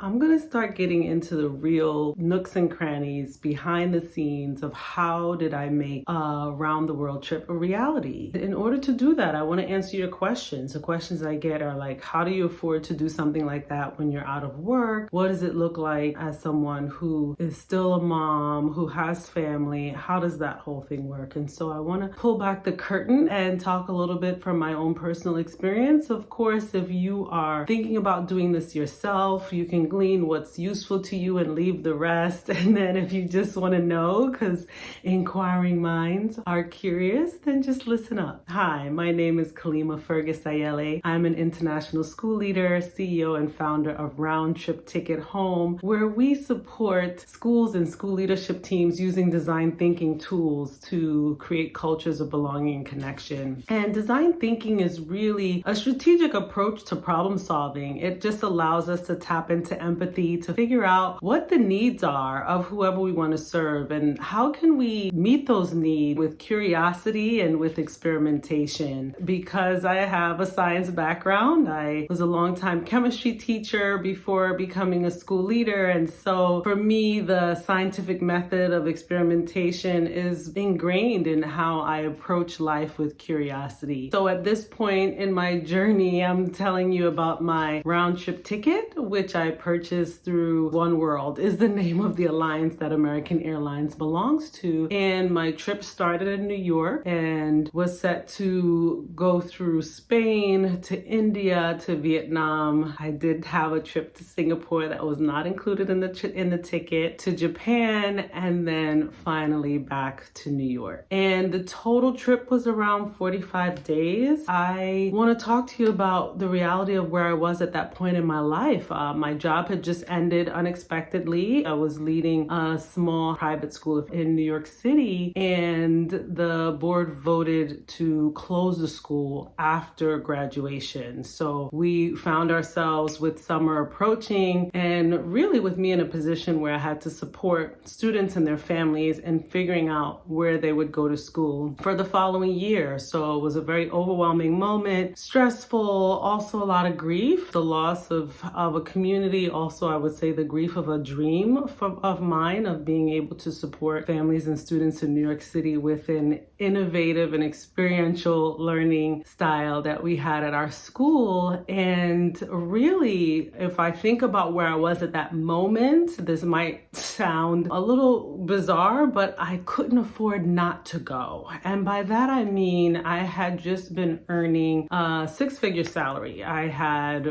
I'm going to start getting into the real nooks and crannies behind the scenes of how did I make a round the world trip a reality. In order to do that, I want to answer your questions. The questions I get are like, how do you afford to do something like that when you're out of work? What does it look like as someone who is still a mom, who has family? How does that whole thing work? And so I want to pull back the curtain and talk a little bit from my own personal experience. Of course, if you are thinking about doing this yourself, you can glean what's useful to you and leave the rest. And then if you just want to know, because inquiring minds are curious, then just listen up. Hi, my name is Kalima Fergus Ayele. I'm an international school leader, CEO, and founder of Round Trip Ticket Home, where we support schools and school leadership teams using design thinking tools to create cultures of belonging and connection. And design thinking is really a strategic approach to problem solving. It just allows us to tap into empathy to figure out what the needs are of whoever we want to serve and how can we meet those needs with curiosity and with experimentation. Because I have a science background, I was a longtime chemistry teacher before becoming a school leader, and so for me the scientific method of experimentation is ingrained in how I approach life with curiosity. So at this point in my journey, I'm telling you about my round trip ticket, which I purchased through One World, is the name of the alliance that American Airlines belongs to. And my trip started in New York and was set to go through Spain to India to Vietnam. I did have a trip to Singapore that was not included in the ticket, to Japan, and then finally back to New York. And the total trip was around 45 days. I want to talk to you about the reality of where I was at that point in my life. My job had just ended unexpectedly. I was leading a small private school in New York City, and the board voted to close the school after graduation. So we found ourselves with summer approaching, and really with me in a position where I had to support students and their families in figuring out where they would go to school for the following year. So it was a very overwhelming moment, stressful, also a lot of grief, the loss of a community, also I would say the grief of a dream of mine of being able to support families and students in New York City with an innovative and experiential learning style that we had at our school. And really, if I think about where I was at that moment, this might sound a little bizarre, but I couldn't afford not to go. And by that I mean I had just been earning a six-figure salary. I had,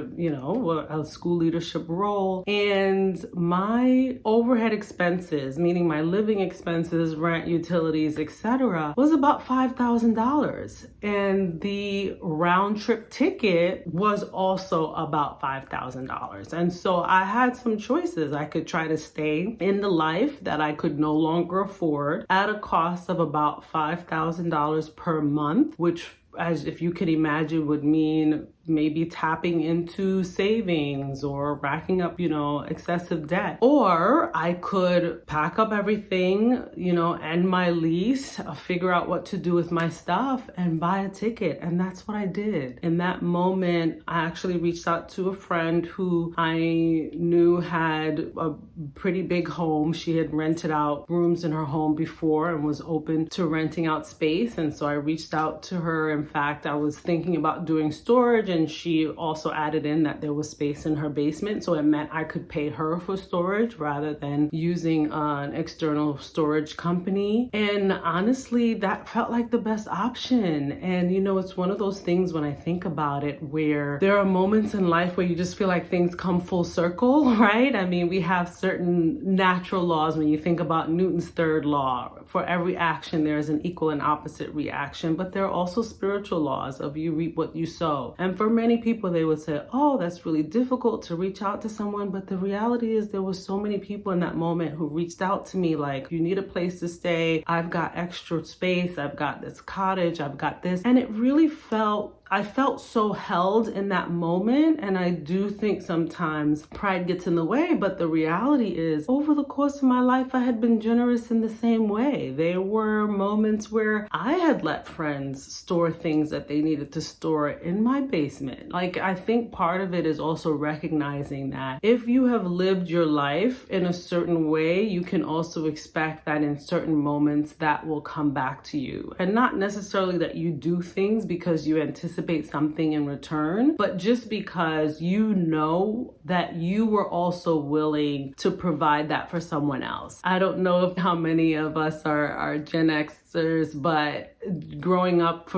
a school leadership role, and my overhead expenses, meaning my living expenses, rent, utilities, etc., was about $5,000. And the round trip ticket was also about $5,000. And so I had some choices. I could try to stay in the life that I could no longer afford at a cost of about $5,000 per month, which, as if you could imagine, would mean maybe tapping into savings or racking up, excessive debt. Or I could pack up everything, end my lease, figure out what to do with my stuff and buy a ticket. And that's what I did. In that moment, I actually reached out to a friend who I knew had a pretty big home. She had rented out rooms in her home before and was open to renting out space. And so I reached out to her. In fact, I was thinking about doing storage, and she also added in that there was space in her basement, so it meant I could pay her for storage rather than using an external storage company. And honestly, that felt like the best option. And it's one of those things when I think about it where there are moments in life where you just feel like things come full circle, right? I mean, we have certain natural laws. When you think about Newton's third law, for every action there is an equal and opposite reaction, but there are also spiritual laws of you reap what you sow. And for many people, they would say, oh, that's really difficult to reach out to someone. But the reality is there were so many people in that moment who reached out to me like, you need a place to stay. I've got extra space. I've got this cottage. I've got this. And it really felt I felt so held in that moment. And I do think sometimes pride gets in the way, but the reality is over the course of my life, I had been generous in the same way. There were moments where I had let friends store things that they needed to store in my basement. Like, I think part of it is also recognizing that if you have lived your life in a certain way, you can also expect that in certain moments that will come back to you. And not necessarily that you do things because you anticipate something in return, but just because you know that you were also willing to provide that for someone else. I don't know how many of us are Gen Xers, but growing up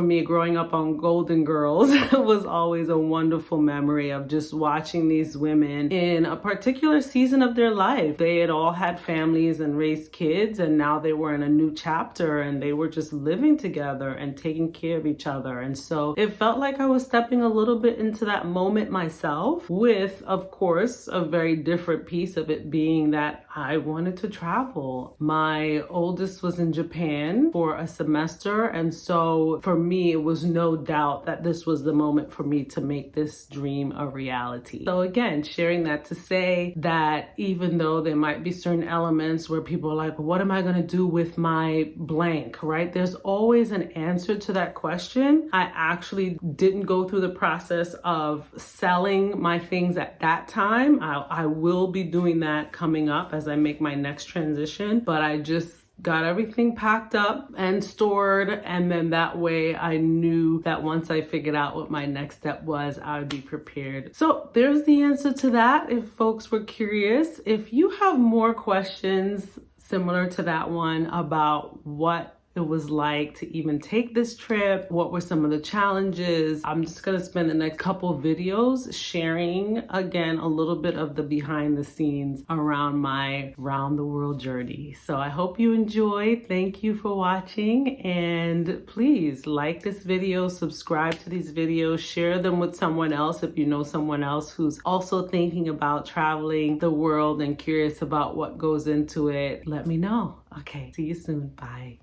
on Golden Girls was always a wonderful memory of just watching these women in a particular season of their life. They had all had families and raised kids, and now they were in a new chapter and they were just living together and taking care of each other. And so it felt like I was stepping a little bit into that moment myself, with, of course, a very different piece of it being that I wanted to travel. My oldest was in Japan for a semester, and so for me, it was no doubt that this was the moment for me to make this dream a reality. So again, sharing that to say that even though there might be certain elements where people are like, what am I going to do with my blank, right? There's always an answer to that question. I actually didn't go through the process of selling my things at that time. I will be doing that coming up as I make my next transition, but I just got everything packed up and stored, and then that way I knew that once I figured out what my next step was, I would be prepared. So there's the answer to that, if folks were curious. If you have more questions similar to that one about what it was like to even take this trip, what were some of the challenges, I'm just going to spend the next couple videos sharing again a little bit of the behind the scenes around my round the world journey. So I hope you enjoyed. Thank you for watching, and please like this video, subscribe to these videos, share them with someone else if you know someone else who's also thinking about traveling the world and curious about what goes into it. Let me know. Okay, see you soon. Bye.